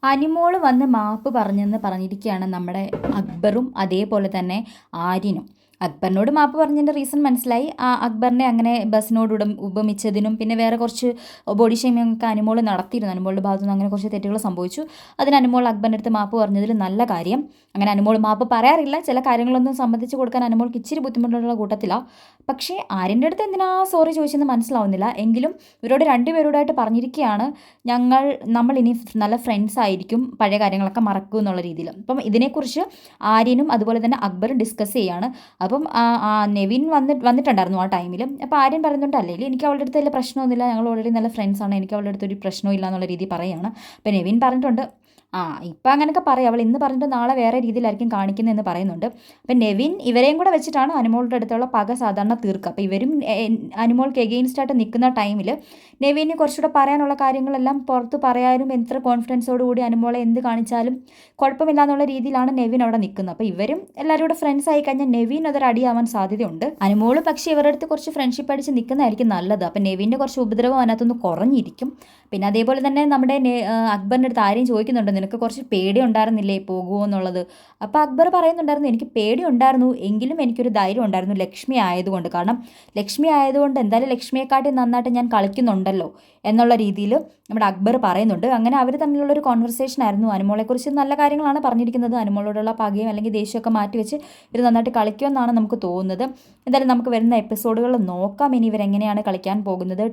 അനിമോള് വന്ന് മാപ്പ് പറഞ്ഞെന്ന് പറഞ്ഞിരിക്കുകയാണ് നമ്മുടെ അക്ബറും അതേപോലെ തന്നെ ആര്യനും. അക്ബറിനോട് മാപ്പ് പറഞ്ഞതിൻ്റെ റീസൺ മനസ്സിലായി. അക്ബറിനെ അങ്ങനെ ബസ്സിനോട് ഉപമിച്ചതിനും പിന്നെ വേറെ കുറച്ച് ബോഡി ഷേമിംഗ് ഒക്കെ അനിമോൾ നടത്തിയിരുന്നു. അനിമോളുടെ ഭാഗത്തു നിന്ന് അങ്ങനെ കുറച്ച് തെറ്റുകൾ സംഭവിച്ചു. അതിന് അനിമോൾ അക്ബറിൻ്റെ അടുത്ത് മാപ്പ് പറഞ്ഞതിൽ നല്ല കാര്യം. അങ്ങനെ അനിമോൾ മാപ്പ് പറയാറില്ല, ചില കാര്യങ്ങളൊന്നും സംബന്ധിച്ച് കൊടുക്കാൻ അനിമോൾക്ക് ഇച്ചിരി ബുദ്ധിമുട്ടുള്ള കൂട്ടത്തിലാണ്. പക്ഷേ ആര്യൻ്റെ അടുത്ത് എന്തിനാ സോറി ചോദിച്ചെന്ന് മനസ്സിലാവുന്നില്ല. എങ്കിലും ഇവരോട് രണ്ടുപേരോടായിട്ട് പറഞ്ഞിരിക്കുകയാണ്, നമ്മൾ ഇനി നല്ല ഫ്രണ്ട്സ് ആയിരിക്കും, പഴയ കാര്യങ്ങളൊക്കെ മറക്കും എന്നുള്ള രീതിയിൽ. അപ്പം ഇതിനെക്കുറിച്ച് ആര്യനും അതുപോലെ തന്നെ അക്ബറും ഡിസ്കസ് ചെയ്യുകയാണ്. അപ്പം നെവിൻ വന്നിട്ടുണ്ടായിരുന്നു ആ ടൈമിൽ. അപ്പോൾ ആര്യൻ പറയുന്നുണ്ട്, അല്ലെങ്കിൽ എനിക്ക് അവളുടെ അടുത്ത് വലിയ പ്രശ്നമൊന്നുമില്ല, ഞങ്ങൾ ഓൾറെഡി നല്ല ഫ്രണ്ട്സാണ്, എനിക്ക് അവളുടെ അടുത്ത് ഒരു പ്രശ്നമില്ല എന്നുള്ള രീതി പറയുകയാണ്. അപ്പോൾ നെവിൻ പറഞ്ഞിട്ടുണ്ട്, ഇപ്പം അങ്ങനെയൊക്കെ പറയും, അവൾ ഇന്ന് പറഞ്ഞിട്ട് നാളെ വേറെ രീതിയിലായിരിക്കും കാണിക്കുന്നതെന്ന് പറയുന്നുണ്ട്. അപ്പം നെവിൻ ഇവരെയും കൂടെ വെച്ചിട്ടാണ് അനുമോളുടെ അടുത്തുള്ള പക സാധാരണ തീർക്കുക. അപ്പോൾ ഇവരും അനുമോൾക്ക് എഗെയിൻസ്റ്റ് ആയിട്ട് നിൽക്കുന്ന ടൈമിൽ നെവിന് കുറച്ചുകൂടെ പറയാനുള്ള കാര്യങ്ങളെല്ലാം പുറത്ത് പറയാനും എത്ര കോൺഫിഡൻസോട് കൂടി അനുമോളെ എന്ത് കാണിച്ചാലും കുഴപ്പമില്ല എന്നുള്ള രീതിയിലാണ് നെവിൻ അവിടെ നിൽക്കുന്നത്. അപ്പോൾ ഇവരും എല്ലാവരും കൂടെ ഫ്രണ്ട്സ് ആയി കഴിഞ്ഞാൽ നെവിൻ അതൊരു അടിയാവാൻ സാധ്യതയുണ്ട്. അനുമോള് പക്ഷേ ഇവരുടെ അടുത്ത് കുറച്ച് ഫ്രണ്ട്ഷിപ്പ് അടിച്ച് നിൽക്കുന്നതായിരിക്കും നല്ലത്. അപ്പം നെവിൻ്റെ കുറച്ച് ഉപദ്രവം അതിനകത്തൊന്ന് കുറഞ്ഞിരിക്കും. പിന്നെ അതേപോലെ തന്നെ നമ്മുടെ അക്ബറിൻ്റെ അടുത്ത് ആരെയും ചോദിക്കുന്നുണ്ട്, നിനക്ക് കുറച്ച് പേടി ഉണ്ടായിരുന്നില്ലേ പോകുമോ എന്നുള്ളത്. അപ്പോൾ അക്ബർ പറയുന്നുണ്ടായിരുന്നു, എനിക്ക് പേടി ഉണ്ടായിരുന്നു, എങ്കിലും എനിക്കൊരു ധൈര്യം ഉണ്ടായിരുന്നു ലക്ഷ്മി ആയതുകൊണ്ട്. കാരണം ലക്ഷ്മി ആയതുകൊണ്ട് എന്തായാലും ലക്ഷ്മിയെക്കാട്ടി നന്നായിട്ട് ഞാൻ കളിക്കുന്നുണ്ടല്ലോ എന്നുള്ള രീതിയിൽ നമ്മുടെ അക്ബർ പറയുന്നുണ്ട്. അങ്ങനെ അവർ തമ്മിലുള്ളൊരു കോൺവെർസേഷൻ ആയിരുന്നു. അനുമോളെക്കുറിച്ച് നല്ല കാര്യങ്ങളാണ് പറഞ്ഞിരിക്കുന്നത്. അനുമോളോടുള്ള പകയും അല്ലെങ്കിൽ ദേഷ്യമൊക്കെ മാറ്റിവെച്ച് ഇവർ നന്നായിട്ട് കളിക്കുമെന്നാണ് നമുക്ക് തോന്നുന്നത്. എന്തായാലും നമുക്ക് വരുന്ന എപ്പിസോഡുകൾ നോക്കാം ഇനി ഇവരെങ്ങനെയാണ് കളിക്കാൻ പോകുന്നത്.